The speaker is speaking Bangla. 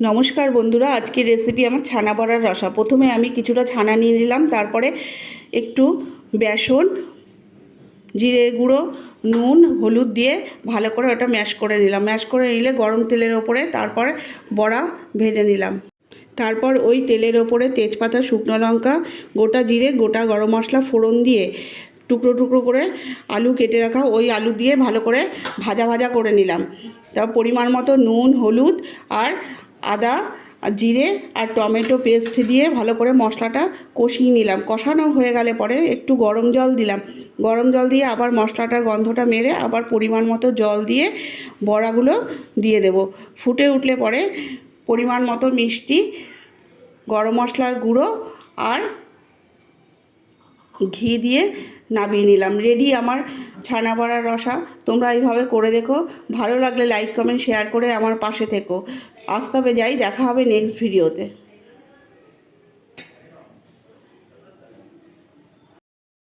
নমস্কার বন্ধুরা, আজকের রেসিপি আমার ছানা বড়ার রসা। প্রথমে আমি কিছুটা ছানা নিয়ে নিলাম, তারপরে একটু বেসন, জিরে গুঁড়ো, নুন, হলুদ দিয়ে ভালো করে ওটা ম্যাশ করে নিলাম। ম্যাশ করে নিলে গরম তেলের ওপরে তারপর বড়া ভেজে নিলাম। তারপর ওই তেলের ওপরে তেজপাতা, শুকনো লঙ্কা, গোটা জিরে, গোটা গরম মশলা ফোড়ন দিয়ে টুকরো টুকরো করে আলু কেটে রাখা ওই আলু দিয়ে ভালো করে ভাজা ভাজা করে নিলাম। তারপর পরিমাণ মতো নুন, হলুদ আর আদা আর জিরে আর টমেটো পেস্ট দিয়ে ভালো করে মশলাটা কষিয়ে নিলাম। কষানো হয়ে গেলে পরে একটু গরম জল দিলাম। গরম জল দিয়ে আবার মশলাটার গন্ধটা মেরে আবার পরিমাণ মতো জল দিয়ে বড়াগুলো দিয়ে দেব। ফুটে উঠলে পরে পরিমাণ মতো মিষ্টি, গরম মশলার গুঁড়ো আর ঘি দিয়ে নামিয়ে নিলাম। রেডি আমার ছানা বড়ার রসা। তোমরা এইভাবে করে দেখো। ভালো লাগলে লাইক, কমেন্ট, শেয়ার করে আমার পাশে থেকো। আজ তবে যাই, দেখা হবে নেক্সট ভিডিওতে।